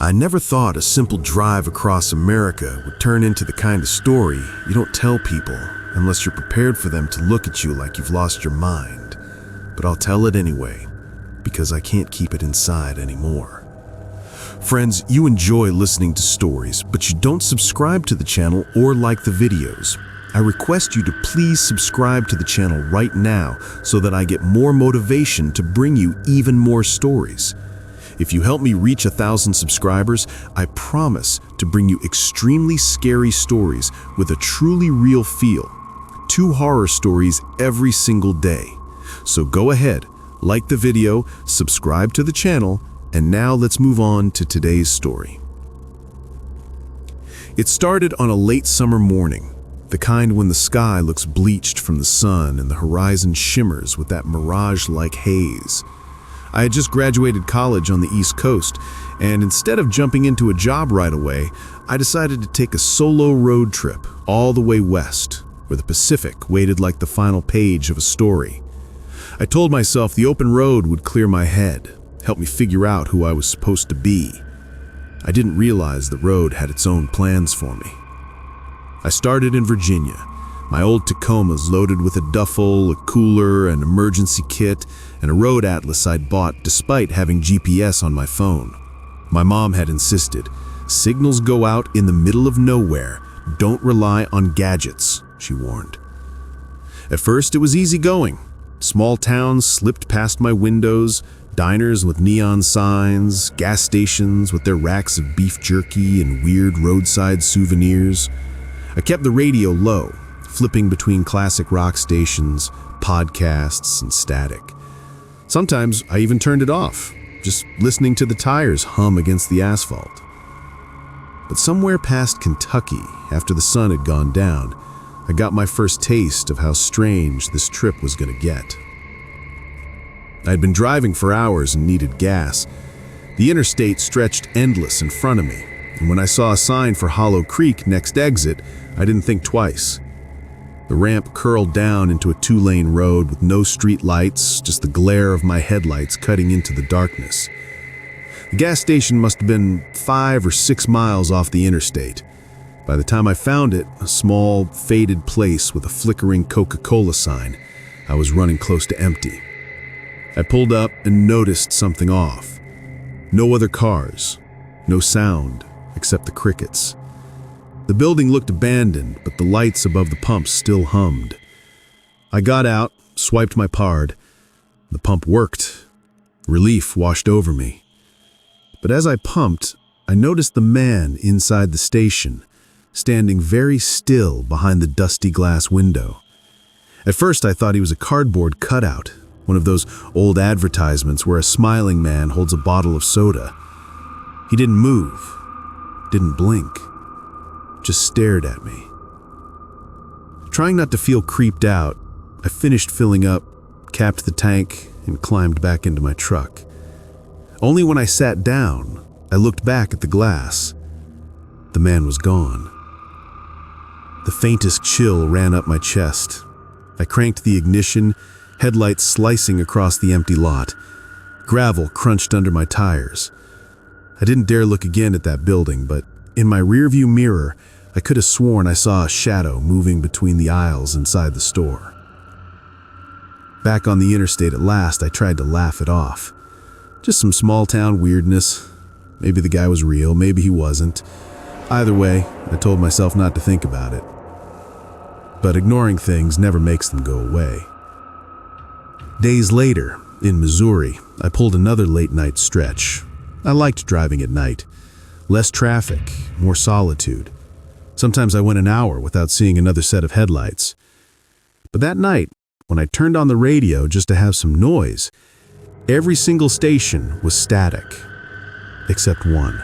I never thought a simple drive across America would turn into the kind of story you don't tell people unless you're prepared for them to look at you like you've lost your mind. But I'll tell it anyway, because I can't keep it inside anymore. Friends, you enjoy listening to stories, but you don't subscribe to the channel or like the videos. I request you to please subscribe to the channel right now so that I get more motivation to bring you even more stories. If you help me reach 1,000 subscribers, I promise to bring you extremely scary stories with a truly real feel. 2 horror stories every single day. So go ahead, like the video, subscribe to the channel, and now let's move on to today's story. It started on a late summer morning, the kind when the sky looks bleached from the sun and the horizon shimmers with that mirage-like haze. I had just graduated college on the East Coast, and instead of jumping into a job right away, I decided to take a solo road trip all the way west, where the Pacific waited like the final page of a story. I told myself the open road would clear my head, help me figure out who I was supposed to be. I didn't realize the road had its own plans for me. I started in Virginia, my old Tacomas loaded with a duffel, a cooler, an emergency kit, and a road atlas I'd bought despite having GPS on my phone. My mom had insisted, signals go out in the middle of nowhere, don't rely on gadgets, she warned. At first it was easy going. Small towns slipped past my windows, diners with neon signs, gas stations with their racks of beef jerky and weird roadside souvenirs. I kept the radio low, flipping between classic rock stations, podcasts, and static. Sometimes I even turned it off, just listening to the tires hum against the asphalt. But somewhere past Kentucky, after the sun had gone down, I got my first taste of how strange this trip was going to get. I had been driving for hours and needed gas. The interstate stretched endless in front of me, and when I saw a sign for Hollow Creek next exit, I didn't think twice. The ramp curled down into a 2-lane road with no street lights, just the glare of my headlights cutting into the darkness. The gas station must have been 5 or 6 miles off the interstate. By the time I found it, a small, faded place with a flickering Coca-Cola sign, I was running close to empty. I pulled up and noticed something off. No other cars, no sound except the crickets. The building looked abandoned, but the lights above the pumps still hummed. I got out, swiped my card. The pump worked. Relief washed over me. But as I pumped, I noticed the man inside the station, standing very still behind the dusty glass window. At first I thought he was a cardboard cutout, one of those old advertisements where a smiling man holds a bottle of soda. He didn't move, didn't blink, just stared at me. Trying not to feel creeped out, I finished filling up, capped the tank, and climbed back into my truck. Only when I sat down, I looked back at the glass. The man was gone. The faintest chill ran up my chest. I cranked the ignition, headlights slicing across the empty lot. Gravel crunched under my tires. I didn't dare look again at that building, but in my rearview mirror, I could have sworn I saw a shadow moving between the aisles inside the store. Back on the interstate at last, I tried to laugh it off. Just some small-town weirdness. Maybe the guy was real, maybe he wasn't. Either way, I told myself not to think about it. But ignoring things never makes them go away. Days later, in Missouri, I pulled another late-night stretch. I liked driving at night. Less traffic, more solitude. Sometimes I went an hour without seeing another set of headlights. But that night, when I turned on the radio just to have some noise, every single station was static, except one.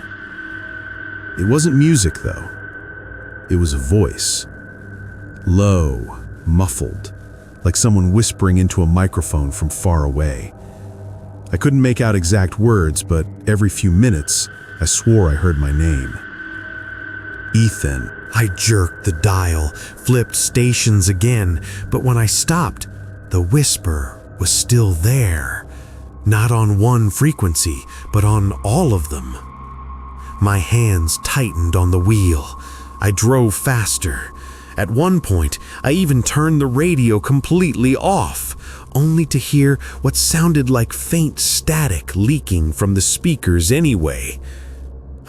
It wasn't music, though. It was a voice. Low, muffled, like someone whispering into a microphone from far away. I couldn't make out exact words, but every few minutes, I swore I heard my name. Ethan. I jerked the dial, flipped stations again, but when I stopped, the whisper was still there. Not on one frequency, but on all of them. My hands tightened on the wheel. I drove faster. At one point, I even turned the radio completely off, only to hear what sounded like faint static leaking from the speakers anyway.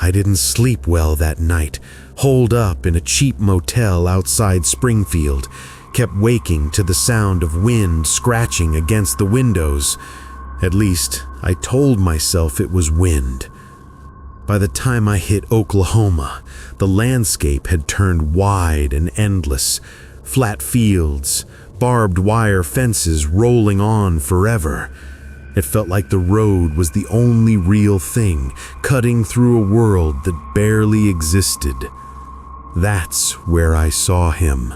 I didn't sleep well that night, holed up in a cheap motel outside Springfield, kept waking to the sound of wind scratching against the windows. At least, I told myself it was wind. By the time I hit Oklahoma, the landscape had turned wide and endless. Flat fields, barbed wire fences rolling on forever. It felt like the road was the only real thing, cutting through a world that barely existed. That's where I saw him.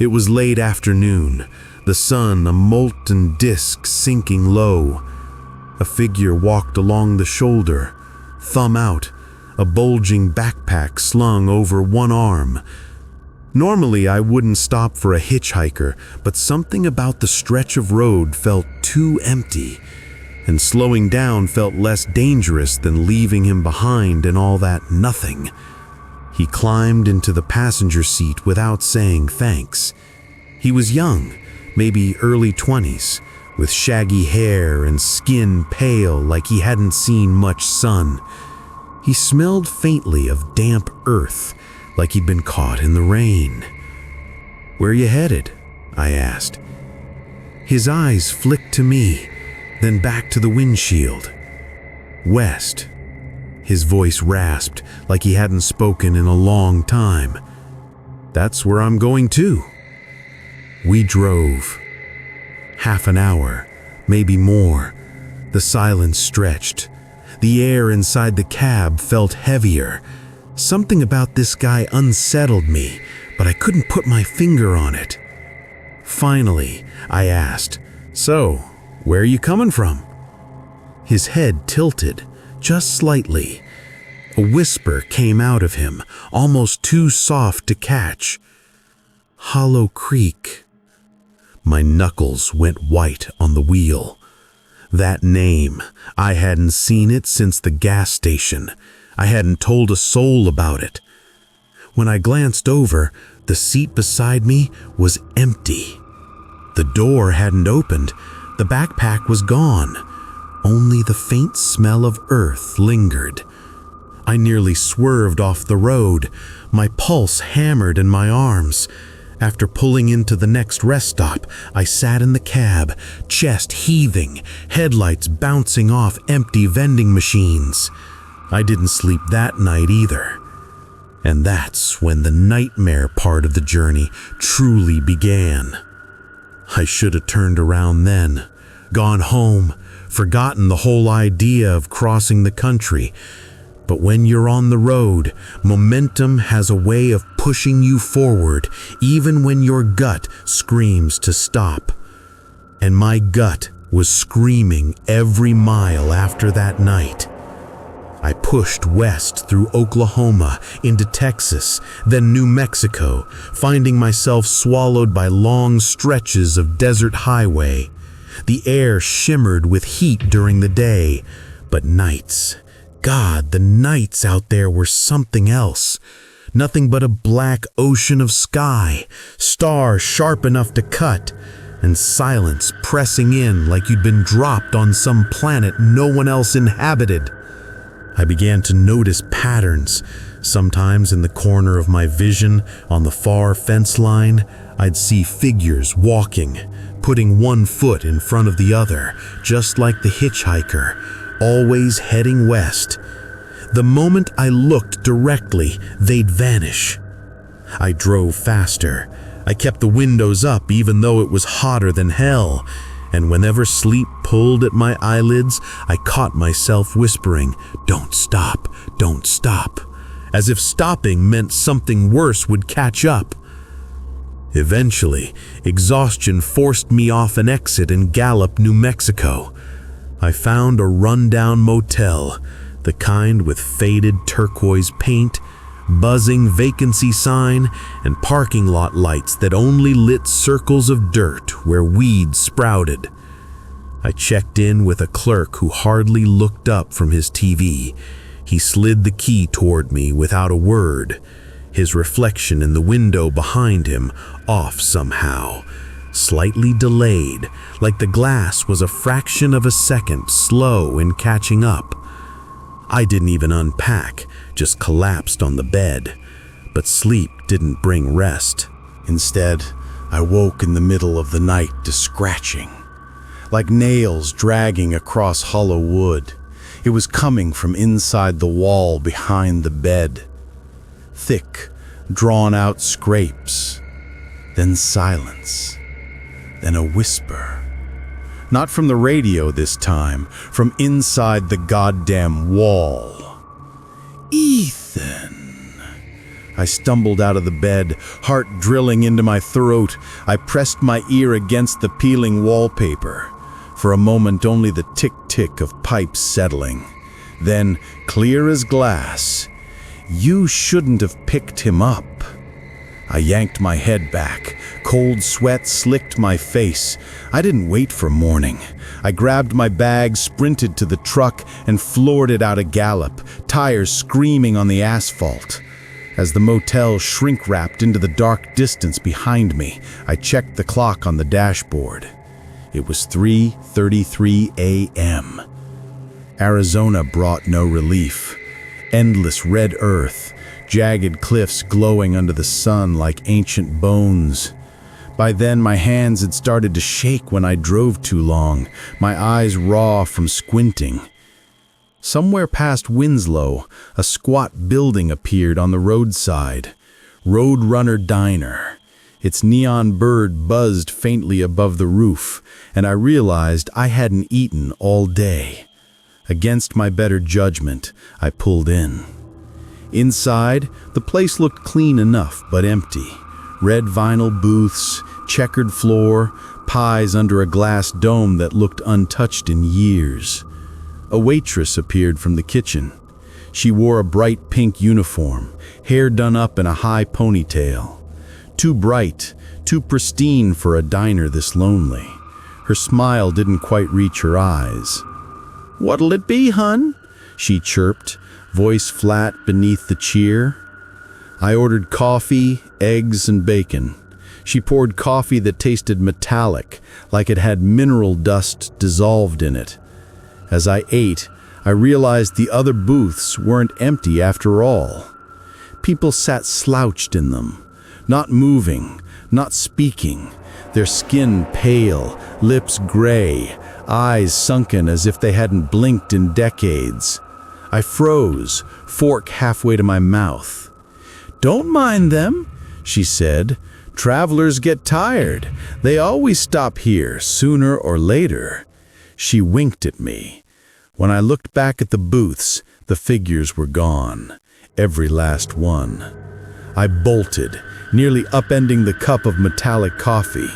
It was late afternoon, the sun a molten disk sinking low. A figure walked along the shoulder, thumb out, a bulging backpack slung over one arm. Normally, I wouldn't stop for a hitchhiker, but something about the stretch of road felt too empty, and slowing down felt less dangerous than leaving him behind in all that nothing. He climbed into the passenger seat without saying thanks. He was young, maybe early 20s, with shaggy hair and skin pale like he hadn't seen much sun. He smelled faintly of damp earth, like he'd been caught in the rain. "Where you headed?" I asked. His eyes flicked to me, then back to the windshield. "West." His voice rasped, like he hadn't spoken in a long time. "That's where I'm going too." We drove. Half an hour, maybe more. The silence stretched. The air inside the cab felt heavier. Something about this guy unsettled me, but I couldn't put my finger on it. Finally, I asked, "So, where are you coming from?" His head tilted, just slightly. A whisper came out of him, almost too soft to catch. "Hollow Creek." My knuckles went white on the wheel. That name, I hadn't seen it since the gas station. I hadn't told a soul about it. When I glanced over, the seat beside me was empty. The door hadn't opened. The backpack was gone. Only the faint smell of earth lingered. I nearly swerved off the road. My pulse hammered in my arms. After pulling into the next rest stop, I sat in the cab, chest heaving, headlights bouncing off empty vending machines. I didn't sleep that night either. And that's when the nightmare part of the journey truly began. I should have turned around then, gone home, forgotten the whole idea of crossing the country. But when you're on the road, momentum has a way of pushing you forward, even when your gut screams to stop. And my gut was screaming every mile after that night. I pushed west through Oklahoma, into Texas, then New Mexico, finding myself swallowed by long stretches of desert highway. The air shimmered with heat during the day, but nights, God, the nights out there were something else. Nothing but a black ocean of sky, stars sharp enough to cut, and silence pressing in like you'd been dropped on some planet no one else inhabited. I began to notice patterns. Sometimes in the corner of my vision, on the far fence line, I'd see figures walking, putting one foot in front of the other, just like the hitchhiker, always heading west. The moment I looked directly, they'd vanish. I drove faster. I kept the windows up even though it was hotter than hell, and whenever sleep pulled at my eyelids, I caught myself whispering, "Don't stop, don't stop," as if stopping meant something worse would catch up. Eventually, exhaustion forced me off an exit in Gallup, New Mexico. I found a rundown motel, the kind with faded turquoise paint, buzzing vacancy sign, and parking lot lights that only lit circles of dirt where weeds sprouted. I checked in with a clerk who hardly looked up from his TV. He slid the key toward me without a word, his reflection in the window behind him off somehow, slightly delayed, like the glass was a fraction of a second slow in catching up. I didn't even unpack, just collapsed on the bed. But sleep didn't bring rest. Instead, I woke in the middle of the night to scratching, like nails dragging across hollow wood. It was coming from inside the wall behind the bed. Thick, drawn-out scrapes, then silence, then a whisper. Not from the radio this time, from inside the goddamn wall. Ethan. I stumbled out of the bed, heart drilling into my throat. I pressed my ear against the peeling wallpaper. For a moment, only the tick-tick of pipes settling. Then, clear as glass, "You shouldn't have picked him up." I yanked my head back. Cold sweat slicked my face. I didn't wait for morning. I grabbed my bag, sprinted to the truck, and floored it out a gallop, tires screaming on the asphalt. As the motel shrink-wrapped into the dark distance behind me, I checked the clock on the dashboard. It was 3:33 a.m. Arizona brought no relief. Endless red earth, jagged cliffs glowing under the sun like ancient bones. By then, my hands had started to shake when I drove too long, my eyes raw from squinting. Somewhere past Winslow, a squat building appeared on the roadside. Roadrunner Diner. Its neon bird buzzed faintly above the roof, and I realized I hadn't eaten all day. Against my better judgment, I pulled in. Inside, the place looked clean enough, but empty. Red vinyl booths, checkered floor, pies under a glass dome that looked untouched in years. A waitress appeared from the kitchen. She wore a bright pink uniform, hair done up in a high ponytail. Too bright, too pristine for a diner this lonely. Her smile didn't quite reach her eyes. "What'll it be, hun?" she chirped, voice flat beneath the cheer. I ordered coffee, eggs, and bacon. She poured coffee that tasted metallic, like it had mineral dust dissolved in it. As I ate, I realized the other booths weren't empty after all. People sat slouched in them, not moving, not speaking, their skin pale, lips gray, eyes sunken as if they hadn't blinked in decades. I froze, fork halfway to my mouth. "Don't mind them," she said. "Travelers get tired. They always stop here, sooner or later." She winked at me. When I looked back at the booths, the figures were gone. Every last one. I bolted, nearly upending the cup of metallic coffee.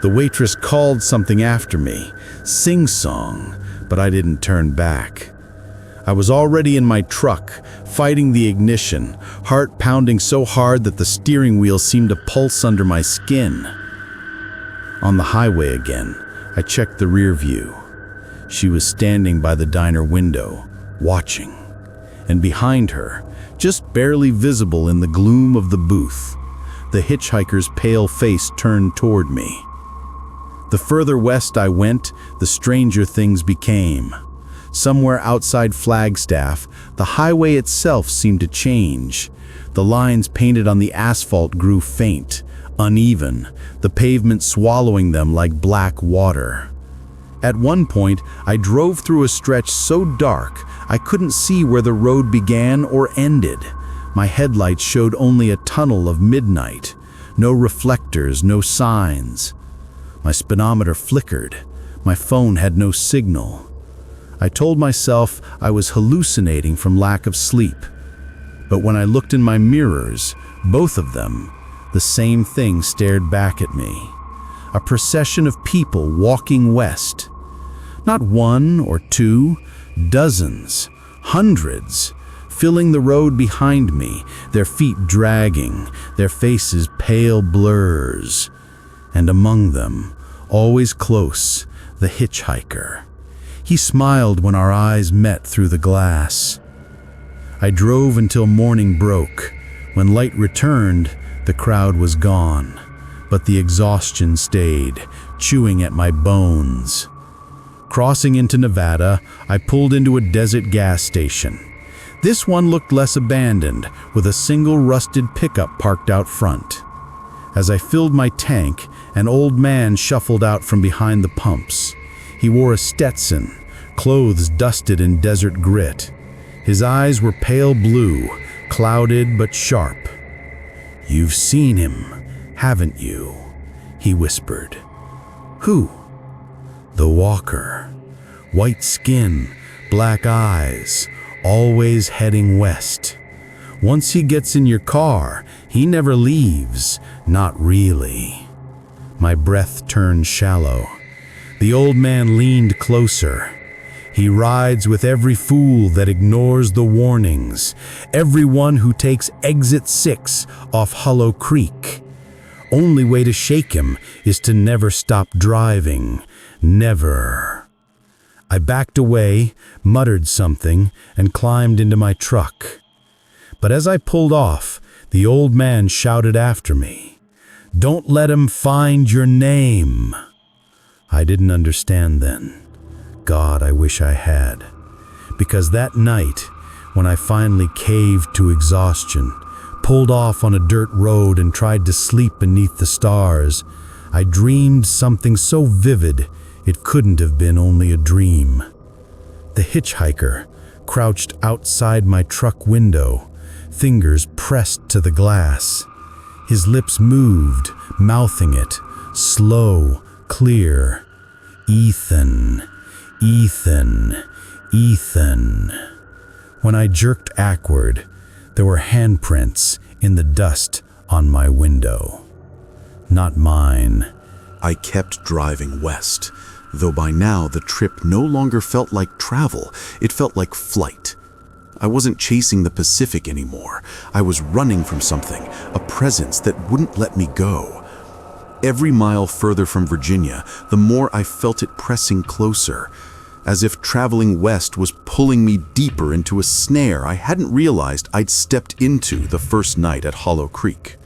The waitress called something after me, sing-song, but I didn't turn back. I was already in my truck, fighting the ignition, heart pounding so hard that the steering wheel seemed to pulse under my skin. On the highway again, I checked the rear view. She was standing by the diner window, watching. And behind her, just barely visible in the gloom of the booth, the hitchhiker's pale face turned toward me. The further west I went, the stranger things became. Somewhere outside Flagstaff, the highway itself seemed to change. The lines painted on the asphalt grew faint, uneven, the pavement swallowing them like black water. At one point, I drove through a stretch so dark I couldn't see where the road began or ended. My headlights showed only a tunnel of midnight. No reflectors, no signs. My speedometer flickered. My phone had no signal. I told myself I was hallucinating from lack of sleep. But when I looked in my mirrors, both of them, the same thing stared back at me. A procession of people walking west. Not one or two, dozens, hundreds, filling the road behind me, their feet dragging, their faces pale blurs. And among them, always close, the hitchhiker. He smiled when our eyes met through the glass. I drove until morning broke. When light returned, the crowd was gone, but the exhaustion stayed, chewing at my bones. Crossing into Nevada, I pulled into a desert gas station. This one looked less abandoned, with a single rusted pickup parked out front. As I filled my tank, an old man shuffled out from behind the pumps. He wore a Stetson, clothes dusted in desert grit. His eyes were pale blue, clouded but sharp. "You've seen him, haven't you?" he whispered. "Who?" "The walker. White skin, black eyes, always heading west. Once he gets in your car, he never leaves, not really." My breath turned shallow. The old man leaned closer. "He rides with every fool that ignores the warnings, everyone who takes exit 6 off Hollow Creek. Only way to shake him is to never stop driving. Never." I backed away, muttered something, and climbed into my truck. But as I pulled off, the old man shouted after me, "Don't let him find your name." I didn't understand then. God, I wish I had. Because that night, when I finally caved to exhaustion, pulled off on a dirt road and tried to sleep beneath the stars, I dreamed something so vivid it couldn't have been only a dream. The hitchhiker crouched outside my truck window, fingers pressed to the glass. His lips moved, mouthing it, slow, clear. "Ethan, Ethan, Ethan." When I jerked backward, there were handprints in the dust on my window. Not mine. I kept driving west, though by now the trip no longer felt like travel, it felt like flight. I wasn't chasing the Pacific anymore. I was running from something, a presence that wouldn't let me go. Every mile further from Virginia, the more I felt it pressing closer, as if traveling west was pulling me deeper into a snare I hadn't realized I'd stepped into the first night at Hollow Creek.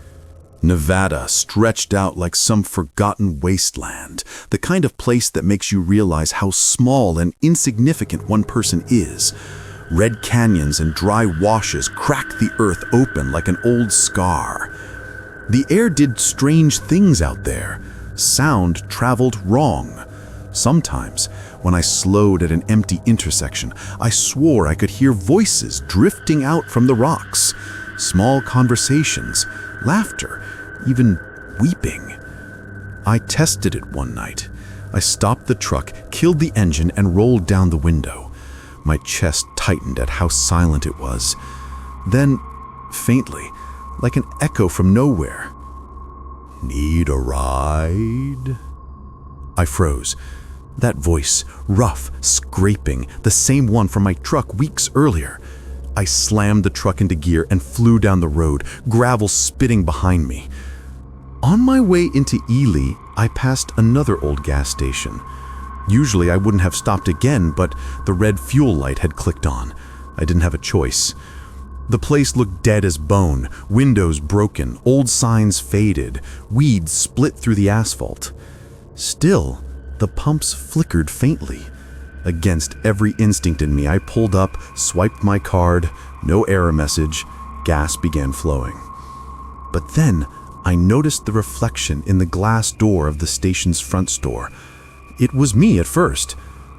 Nevada stretched out like some forgotten wasteland, the kind of place that makes you realize how small and insignificant one person is. Red canyons and dry washes cracked the earth open like an old scar. The air did strange things out there. Sound traveled wrong. Sometimes, when I slowed at an empty intersection, I swore I could hear voices drifting out from the rocks. Small conversations, laughter, even weeping. I tested it one night. I stopped the truck, killed the engine, and rolled down the window. My chest tightened at how silent it was. Then, faintly, like an echo from nowhere, "Need a ride?" I froze. That voice, rough, scraping, the same one from my truck weeks earlier. I slammed the truck into gear and flew down the road, gravel spitting behind me. On my way into Ely, I passed another old gas station. Usually I wouldn't have stopped again, but the red fuel light had clicked on. I didn't have a choice. The place looked dead as bone, windows broken, old signs faded, weeds split through the asphalt. Still, the pumps flickered faintly. Against every instinct in me, I pulled up, swiped my card, no error message, gas began flowing. But then, I noticed the reflection in the glass door of the station's front store. It was me at first,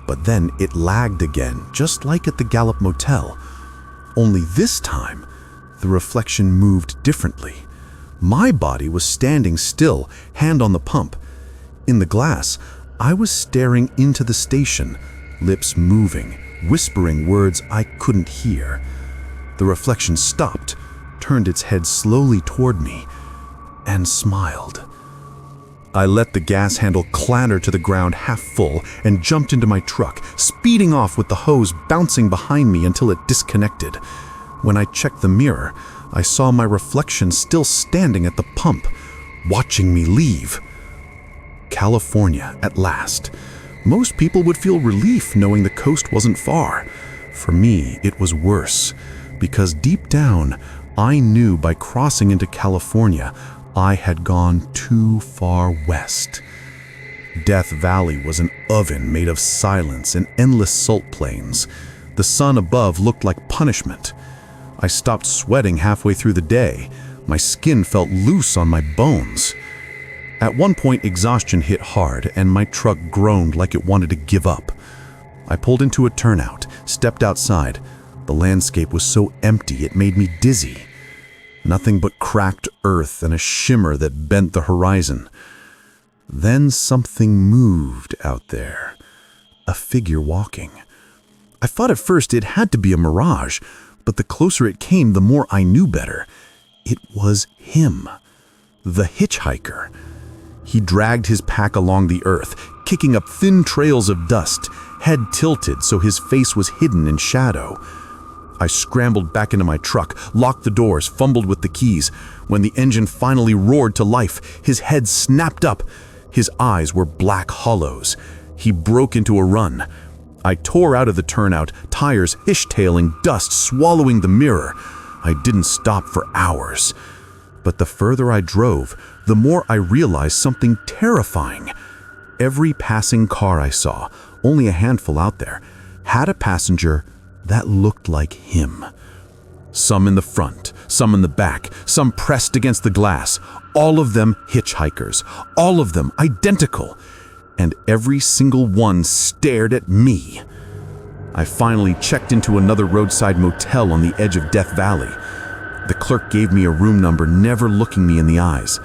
but then it lagged again, just like at the Gallup Motel. Only this time, the reflection moved differently. My body was standing still, hand on the pump. In the glass, I was staring into the station, lips moving, whispering words I couldn't hear. The reflection stopped, turned its head slowly toward me, and smiled. I let the gas handle clatter to the ground half full and jumped into my truck, speeding off with the hose bouncing behind me until it disconnected. When I checked the mirror, I saw my reflection still standing at the pump, watching me leave. California, at last. Most people would feel relief knowing the coast wasn't far. For me, it was worse. because deep down, I knew by crossing into California, I had gone too far west. Death Valley was an oven made of silence and endless salt plains. The sun above looked like punishment. I stopped sweating halfway through the day. My skin felt loose on my bones. At one point, exhaustion hit hard, and my truck groaned like it wanted to give up. I pulled into a turnout, stepped outside. The landscape was so empty it made me dizzy. Nothing but cracked earth and a shimmer that bent the horizon. Then something moved out there. A figure walking. I thought at first it had to be a mirage, but the closer it came, the more I knew better. It was him. The hitchhiker. He dragged his pack along the earth, kicking up thin trails of dust, head tilted so his face was hidden in shadow. I scrambled back into my truck, locked the doors, fumbled with the keys. When the engine finally roared to life, his head snapped up. His eyes were black hollows. He broke into a run. I tore out of the turnout, tires fishtailing, dust swallowing the mirror. I didn't stop for hours. But the further I drove, the more I realized something terrifying. Every passing car I saw, only a handful out there, had a passenger that looked like him. Some in the front, some in the back, some pressed against the glass. All of them hitchhikers, all of them identical. And every single one stared at me. I finally checked into another roadside motel on the edge of Death Valley. The clerk gave me a room number, never looking me in the eyes.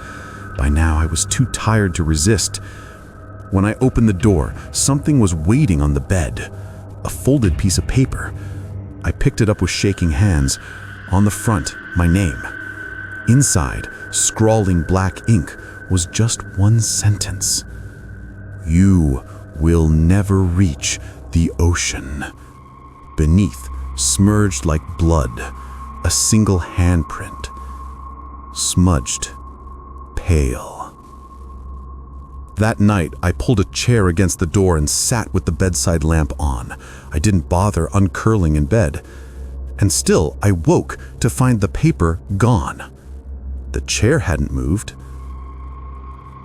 By now, I was too tired to resist. When I opened the door, something was waiting on the bed. A folded piece of paper. I picked it up with shaking hands. On the front, my name. Inside, scrawling black ink, was just one sentence. You will never reach the ocean. Beneath, smudged like blood, a single handprint. Smudged, pale. That night, I pulled a chair against the door and sat with the bedside lamp on. I didn't bother uncurling in bed. And still, I woke to find the paper gone. The chair hadn't moved.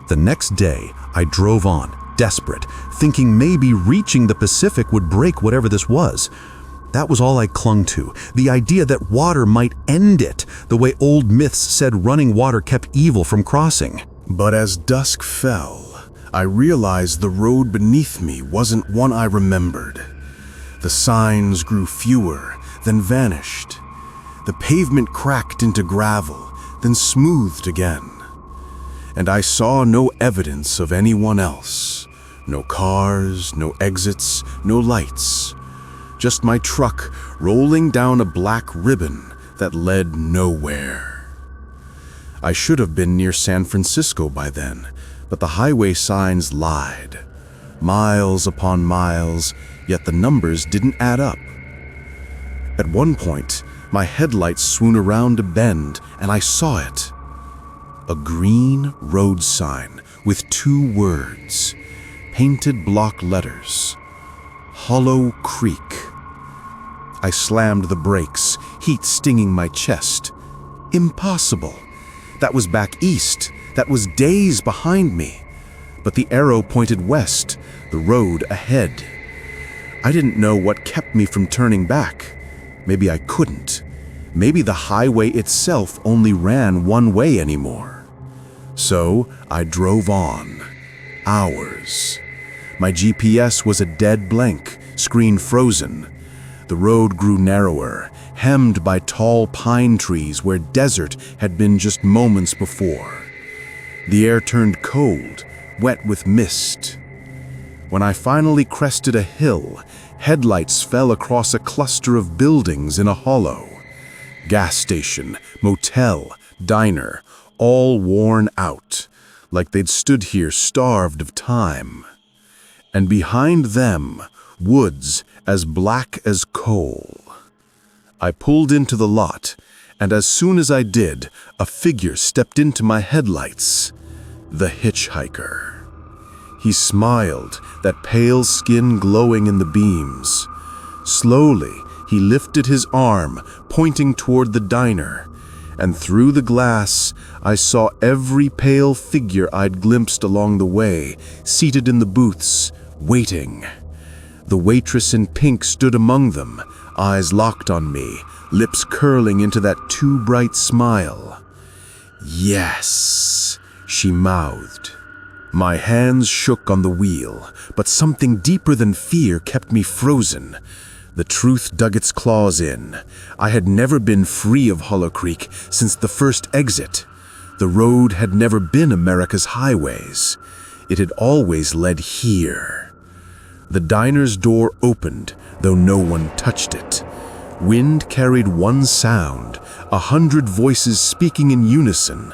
The next day, I drove on, desperate, thinking maybe reaching the Pacific would break whatever this was. That was all I clung to, the idea that water might end it, the way old myths said running water kept evil from crossing. But as dusk fell, I realized the road beneath me wasn't one I remembered. The signs grew fewer, then vanished. The pavement cracked into gravel, then smoothed again. And I saw no evidence of anyone else. No cars, no exits, no lights. Just my truck rolling down a black ribbon that led nowhere. I should have been near San Francisco by then, but the highway signs lied. Miles upon miles, yet the numbers didn't add up. At one point, my headlights swooned around a bend, and I saw it. A green road sign with 2 words, painted block letters. Hollow Creek. I slammed the brakes, heat stinging my chest. Impossible. That was back east. That was days behind me. But the arrow pointed west, the road ahead. I didn't know what kept me from turning back. Maybe I couldn't. Maybe the highway itself only ran one way anymore. So I drove on. Hours. My GPS was a dead blank, screen frozen. The road grew narrower, hemmed by tall pine trees where desert had been just moments before. The air turned cold, wet with mist. When I finally crested a hill, headlights fell across a cluster of buildings in a hollow. Gas station, motel, diner, all worn out, like they'd stood here starved of time. And behind them, woods as black as coal. I pulled into the lot, and as soon as I did, a figure stepped into my headlights. The hitchhiker. He smiled, that pale skin glowing in the beams. Slowly, He lifted his arm, pointing toward the diner, and through the glass, I saw every pale figure I'd glimpsed along the way, seated in the booths, waiting. The waitress in pink stood among them, eyes locked on me, lips curling into that too bright smile. "Yes," she mouthed. My hands shook on the wheel, but something deeper than fear kept me frozen. The truth dug its claws in. I had never been free of Hollow Creek since the first exit. The road had never been America's highways. It had always led here. The diner's door opened, though no one touched it. Wind carried one sound, 100 voices speaking in unison.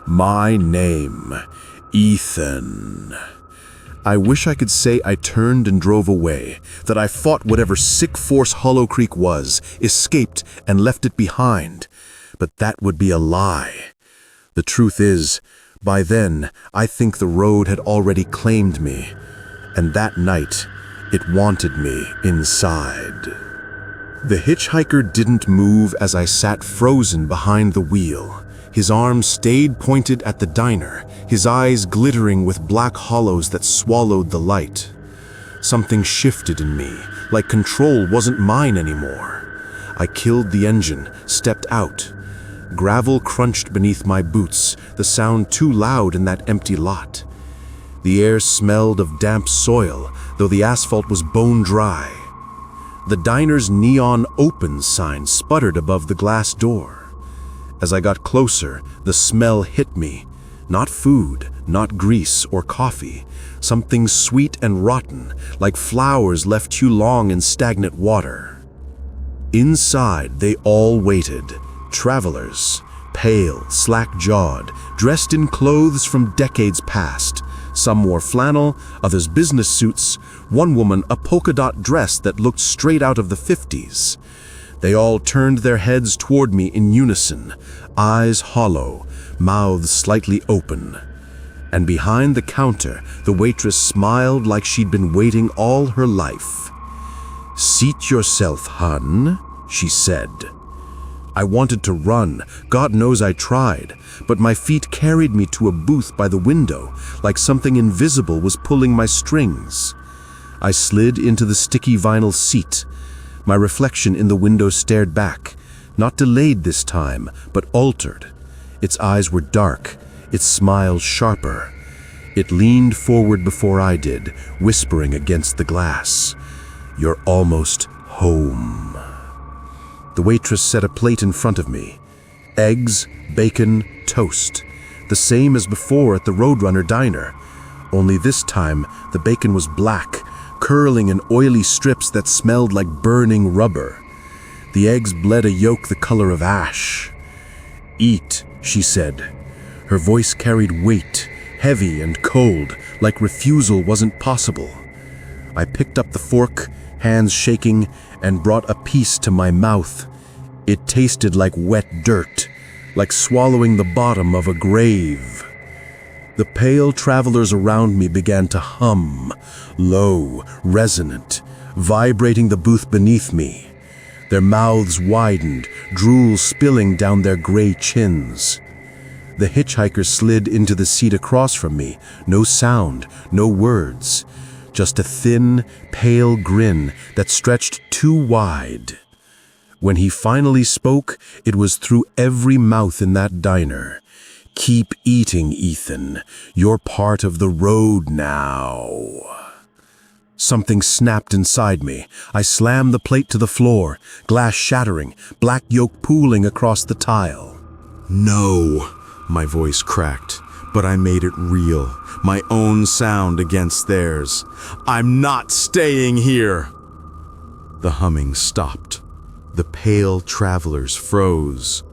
My name, Ethan. I wish I could say I turned and drove away, that I fought whatever sick force Hollow Creek was, escaped and left it behind. But that would be a lie. The truth is, by then, I think the road had already claimed me, and that night, it wanted me inside. The hitchhiker didn't move as I sat frozen behind the wheel. His arms stayed pointed at the diner, his eyes glittering with black hollows that swallowed the light. Something shifted in me, like control wasn't mine anymore. I killed the engine, stepped out. Gravel crunched beneath my boots, the sound too loud in that empty lot. The air smelled of damp soil, though the asphalt was bone dry. The diner's neon open sign sputtered above the glass door. As I got closer, the smell hit me. Not food, not grease or coffee. Something sweet and rotten, like flowers left too long in stagnant water. Inside, they all waited. Travelers, pale, slack-jawed, dressed in clothes from decades past. Some wore flannel, others business suits, one woman a polka-dot dress that looked straight out of the 50s. They all turned their heads toward me in unison, eyes hollow, mouths slightly open. And behind the counter, the waitress smiled like she'd been waiting all her life. "Seat yourself, hun," she said. I wanted to run, God knows I tried, but my feet carried me to a booth by the window, like something invisible was pulling my strings. I slid into the sticky vinyl seat. My reflection in the window stared back, not delayed this time, but altered. Its eyes were dark, its smile sharper. It leaned forward before I did, whispering against the glass, "You're almost home." The waitress set a plate in front of me. Eggs, bacon, toast. The same as before at the Roadrunner diner. Only this time, the bacon was black, curling in oily strips that smelled like burning rubber. The eggs bled a yolk the color of ash. "Eat," she said. Her voice carried weight, heavy and cold, like refusal wasn't possible. I picked up the fork, hands shaking, and brought a piece to my mouth. It tasted like wet dirt, like swallowing the bottom of a grave. The pale travelers around me began to hum, low, resonant, vibrating the booth beneath me. Their mouths widened, drool spilling down their gray chins. The hitchhiker slid into the seat across from me, no sound, no words. Just a thin, pale grin that stretched too wide. When he finally spoke, it was through every mouth in that diner. "Keep eating, Ethan. You're part of the road now." Something snapped inside me. I slammed the plate to the floor, glass shattering, black yolk pooling across the tile. "No," my voice cracked, but I made it real. My own sound against theirs. "I'm not staying here." The humming stopped. The pale travelers froze.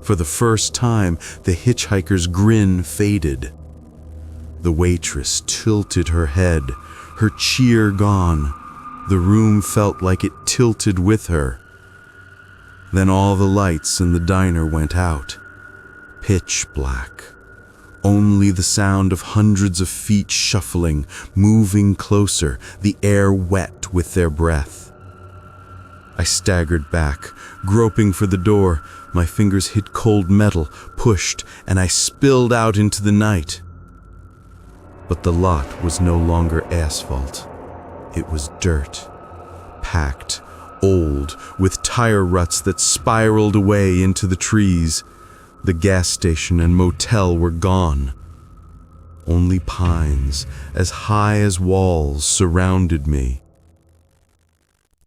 For the first time, the hitchhiker's grin faded. The waitress tilted her head, her cheer gone. The room felt like it tilted with her. Then all the lights in the diner went out. Pitch black. Only the sound of hundreds of feet shuffling, moving closer, the air wet with their breath. I staggered back, groping for the door. My fingers hit cold metal, pushed, and I spilled out into the night. But the lot was no longer asphalt. It was dirt, packed, old, with tire ruts that spiraled away into the trees. The gas station and motel were gone. Only pines, as high as walls, surrounded me.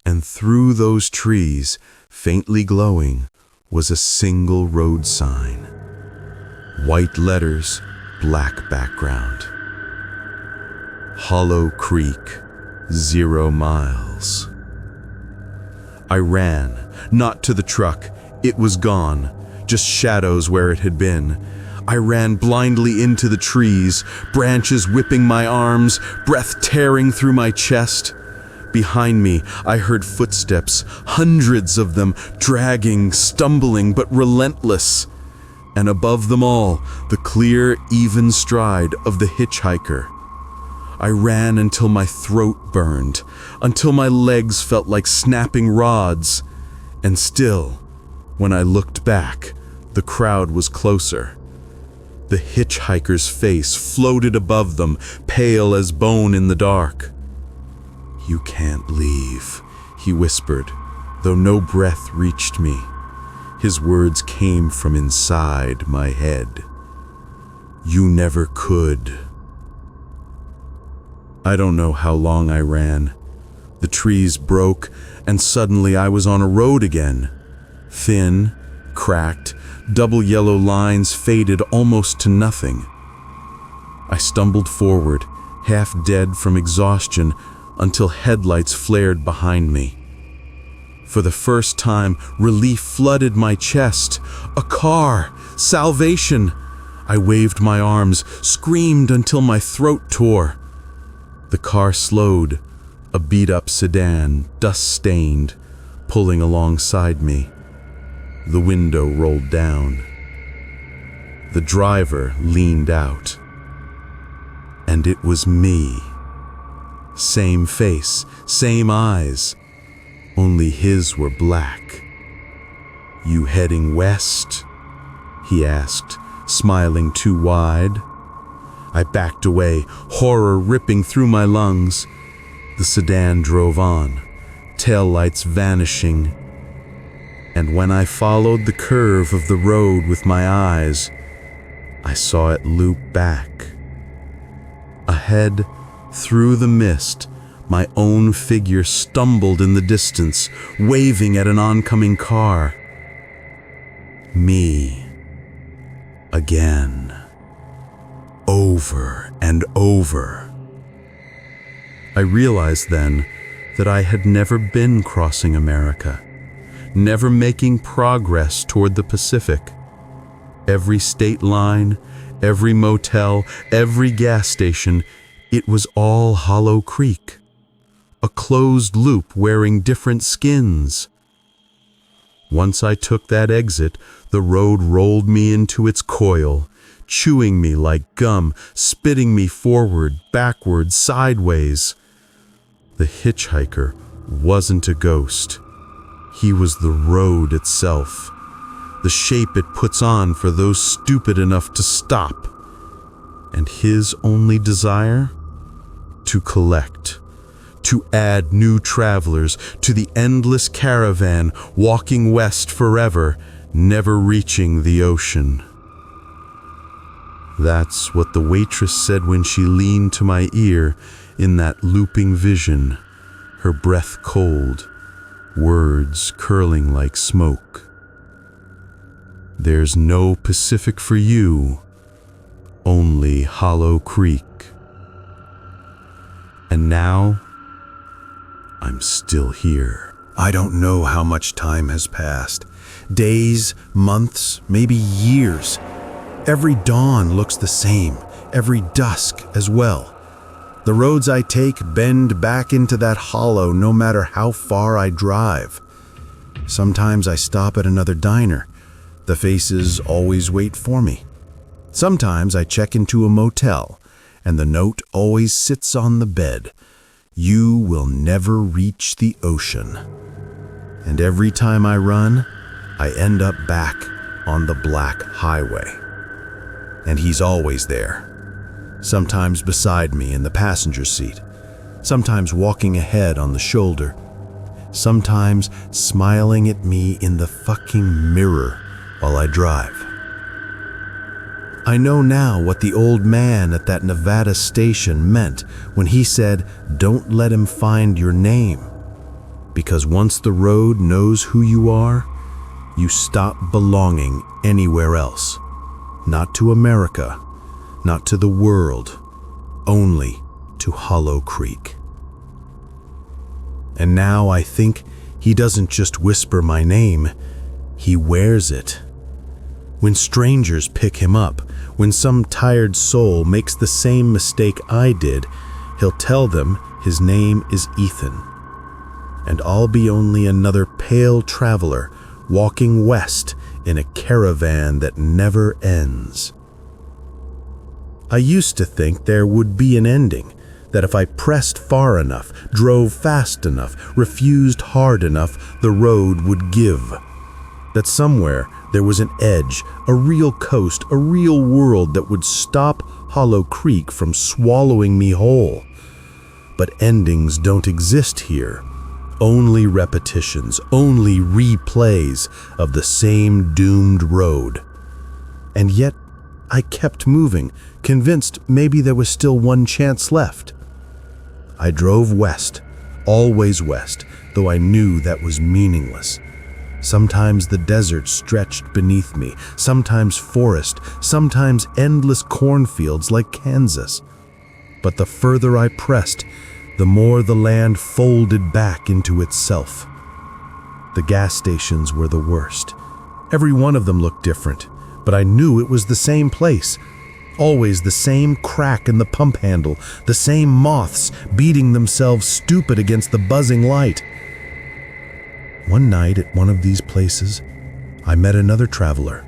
And through those trees, faintly glowing, was a single road sign. White letters, black background. Hollow Creek, 0 miles. I ran, not to the truck. It was gone, just shadows where it had been. I ran blindly into the trees, branches whipping my arms, breath tearing through my chest. Behind me, I heard footsteps, hundreds of them, dragging, stumbling, but relentless. And above them all, the clear, even stride of the hitchhiker. I ran until my throat burned, until my legs felt like snapping rods. And still, when I looked back, the crowd was closer. The hitchhiker's face floated above them, pale as bone in the dark. "You can't leave," he whispered, though no breath reached me. His words came from inside my head. "You never could." I don't know how long I ran. The trees broke, and suddenly I was on a road again. Thin, cracked, double yellow lines faded almost to nothing. I stumbled forward, half dead from exhaustion, until headlights flared behind me. For the first time, relief flooded my chest. A car! Salvation! I waved my arms, screamed until my throat tore. The car slowed, a beat-up sedan, dust-stained, pulling alongside me. The window rolled down. The driver leaned out. And it was me. Same face, same eyes, only his were black. "You heading west?" he asked, smiling too wide. I backed away, horror ripping through my lungs. The sedan drove on, taillights vanishing. And when I followed the curve of the road with my eyes, I saw it loop back. Ahead, through the mist, my own figure stumbled in the distance, waving at an oncoming car. Me. Again. Over and over. I realized then that I had never been crossing America, never making progress toward the Pacific. Every state line, every motel, every gas station, it was all Hollow Creek, a closed loop wearing different skins. Once I took that exit, the road rolled me into its coil, chewing me like gum, spitting me forward, backward, sideways. The hitchhiker wasn't a ghost. He was the road itself, the shape it puts on for those stupid enough to stop. And his only desire? To collect, to add new travelers to the endless caravan walking west forever, never reaching the ocean. That's what the waitress said when she leaned to my ear in that looping vision, her breath cold, words curling like smoke. There's no Pacific for you, only Hollow Creek. And now, I'm still here. I don't know how much time has passed. Days, months, maybe years. Every dawn looks the same, every dusk as well. The roads I take bend back into that hollow no matter how far I drive. Sometimes I stop at another diner. The faces always wait for me. Sometimes I check into a motel, and the note always sits on the bed. You will never reach the ocean. And every time I run, I end up back on the black highway. And he's always there. Sometimes beside me in the passenger seat, sometimes walking ahead on the shoulder, sometimes smiling at me in the fucking mirror while I drive. I know now what the old man at that Nevada station meant when he said, "Don't let him find your name." Because once the road knows who you are, you stop belonging anywhere else. Not to America, not to the world, only to Hollow Creek. And now I think he doesn't just whisper my name, he wears it. When strangers pick him up, when some tired soul makes the same mistake I did, he'll tell them his name is Ethan. And I'll be only another pale traveler walking west in a caravan that never ends. I used to think there would be an ending, that if I pressed far enough, drove fast enough, refused hard enough, the road would give. That somewhere there was an edge, a real coast, a real world that would stop Hollow Creek from swallowing me whole. But endings don't exist here. Only repetitions, only replays of the same doomed road. And yet, I kept moving, convinced maybe there was still one chance left. I drove west, always west, though I knew that was meaningless. Sometimes the desert stretched beneath me, sometimes forest, sometimes endless cornfields like Kansas. But the further I pressed, the more the land folded back into itself. The gas stations were the worst. Every one of them looked different, but I knew it was the same place. Always the same crack in the pump handle, the same moths beating themselves stupid against the buzzing light. One night at one of these places, I met another traveler.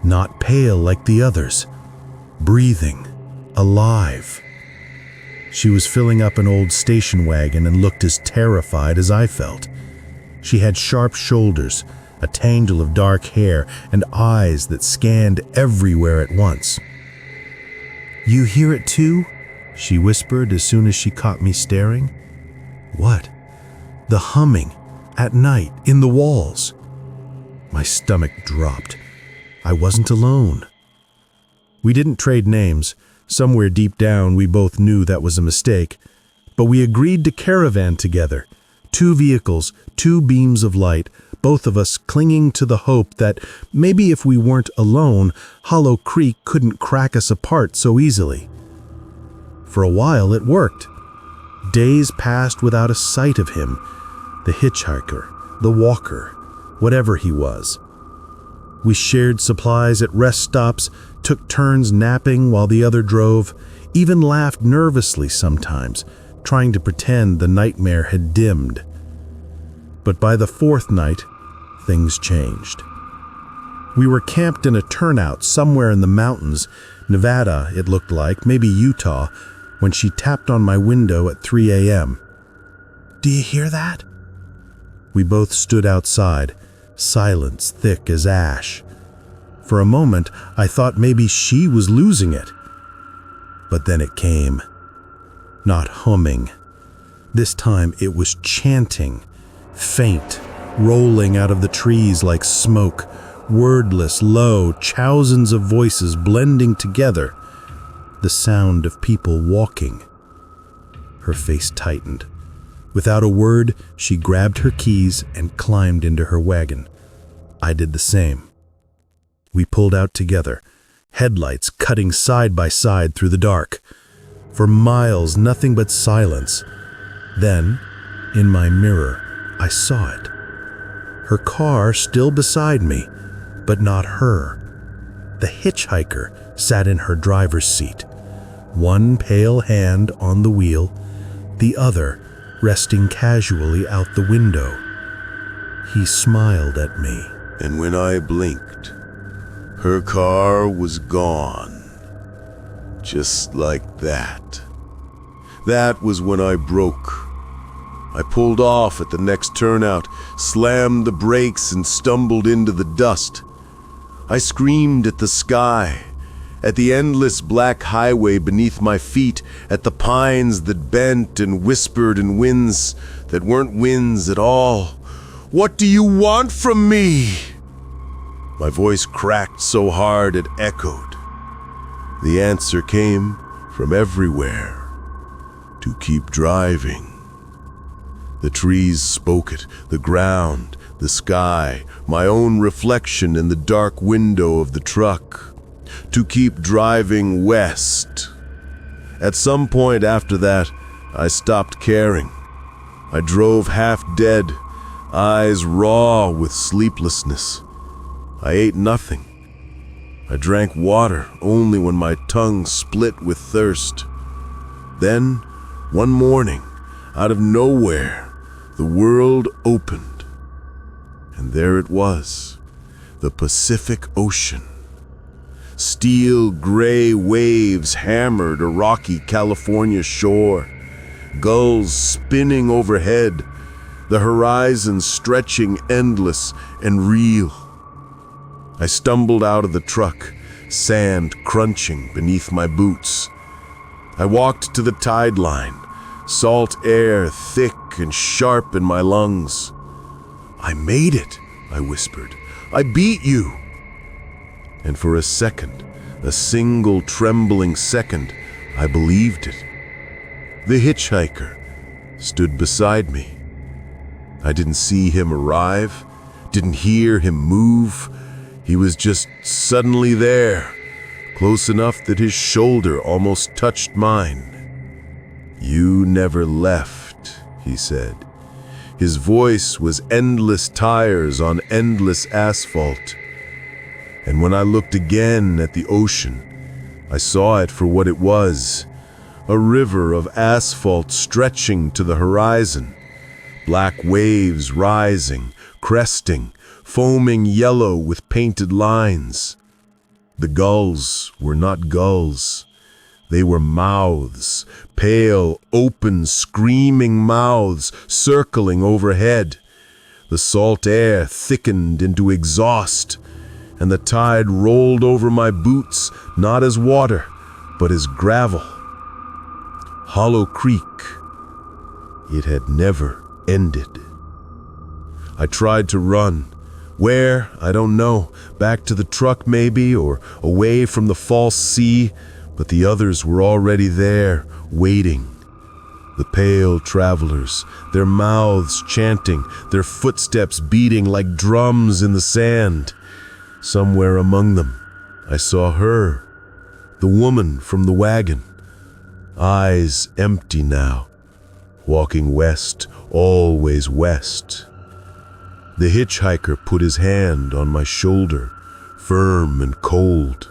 Not pale like the others, breathing, alive. She was filling up an old station wagon and looked as terrified as I felt. She had sharp shoulders, a tangle of dark hair, and eyes that scanned everywhere at once. "You hear it too?" she whispered as soon as she caught me staring. "What?" "The humming, at night, in the walls." My stomach dropped. I wasn't alone. We didn't trade names. Somewhere deep down, we both knew that was a mistake. But we agreed to caravan together. 2 vehicles, 2 beams of light, both of us clinging to the hope that maybe if we weren't alone, Hollow Creek couldn't crack us apart so easily. For a while, it worked. Days passed without a sight of him, the hitchhiker, the walker, whatever he was. We shared supplies at rest stops, took turns napping while the other drove, even laughed nervously sometimes, trying to pretend the nightmare had dimmed. But by the 4th night, things changed. We were camped in a turnout somewhere in the mountains, Nevada, it looked like, maybe Utah, when she tapped on my window at 3 a.m. "Do you hear that?" We both stood outside, silence thick as ash. For a moment, I thought maybe she was losing it. But then it came. Not humming. This time it was chanting, faint, rolling out of the trees like smoke, wordless, low, thousands of voices blending together. The sound of people walking. Her face tightened. Without a word, she grabbed her keys and climbed into her wagon. I did the same. We pulled out together, headlights cutting side by side through the dark. For miles, nothing but silence. Then, in my mirror, I saw it. Her car still beside me, but not her. The hitchhiker sat in her driver's seat, one pale hand on the wheel, the other resting casually out the window. He smiled at me. And when I blinked, her car was gone. Just like that. That was when I broke. I pulled off at the next turnout, slammed the brakes, and stumbled into the dust. I screamed at the sky, at the endless black highway beneath my feet, at the pines that bent and whispered in winds that weren't winds at all. "What do you want from me?" My voice cracked so hard it echoed. The answer came from everywhere: to keep driving. The trees spoke it, the ground, the sky, my own reflection in the dark window of the truck. To keep driving west. At some point after that, I stopped caring. I drove half dead, eyes raw with sleeplessness. I ate nothing. I drank water only when my tongue split with thirst. Then, one morning, out of nowhere, the world opened. And there it was, the Pacific Ocean. Steel gray waves hammered a rocky California shore, gulls spinning overhead, the horizon stretching endless and real. I stumbled out of the truck, sand crunching beneath my boots. I walked to the tide line, salt air thick and sharp in my lungs. "I made it," I whispered. "I beat you." And for a second, a single trembling second, I believed it. The hitchhiker stood beside me. I didn't see him arrive, didn't hear him move. He was just suddenly there, close enough that his shoulder almost touched mine. "You never left," he said. His voice was endless tires on endless asphalt. And when I looked again at the ocean, I saw it for what it was, a river of asphalt stretching to the horizon, black waves rising, cresting, foaming yellow with painted lines. The gulls were not gulls. They were mouths, pale, open, screaming mouths circling overhead. The salt air thickened into exhaust, and the tide rolled over my boots, not as water, but as gravel. Hollow Creek. It had never ended. I tried to run. Where? I don't know. Back to the truck maybe, or away from the false sea, but the others were already there, waiting. The pale travelers, their mouths chanting, their footsteps beating like drums in the sand. Somewhere among them, I saw her, the woman from the wagon, eyes empty now, walking west, always west. The hitchhiker put his hand on my shoulder, firm and cold.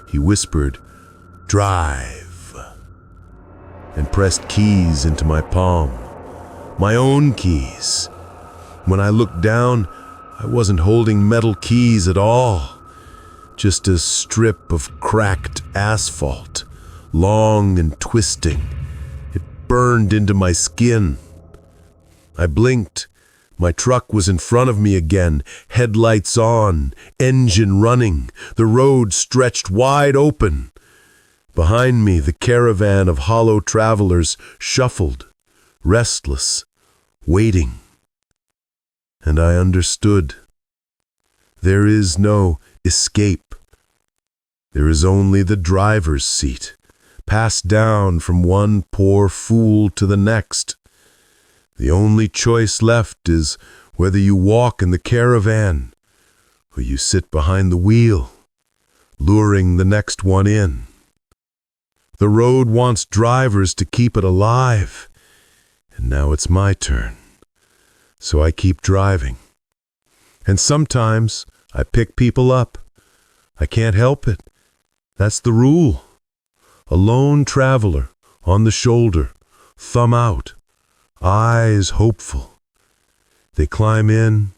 He whispered, "Drive," and pressed keys into my palm, my own keys. When I looked down, I wasn't holding metal keys at all, just a strip of cracked asphalt, long and twisting. It burned into my skin. I blinked. My truck was in front of me again, headlights on, engine running, the road stretched wide open. Behind me, the caravan of hollow travelers shuffled, restless, waiting. And I understood. There is no escape. There is only the driver's seat, passed down from one poor fool to the next. The only choice left is whether you walk in the caravan or you sit behind the wheel, luring the next one in. The road wants drivers to keep it alive, and now it's my turn. So I keep driving. And sometimes I pick people up. I can't help it. That's the rule. A lone traveler on the shoulder, thumb out, eyes hopeful. They climb in,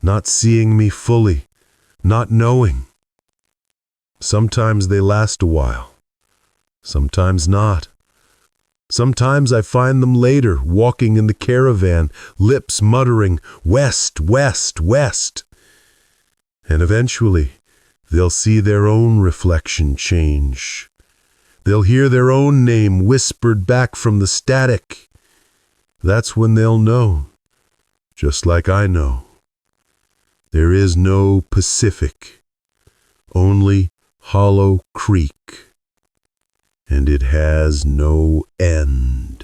not seeing me fully, not knowing. Sometimes they last a while, sometimes not. Sometimes I find them later, walking in the caravan, lips muttering, "West, west, west." And eventually, they'll see their own reflection change. They'll hear their own name whispered back from the static. That's when they'll know, just like I know. There is no Pacific, only Hollow Creek, and it has no end.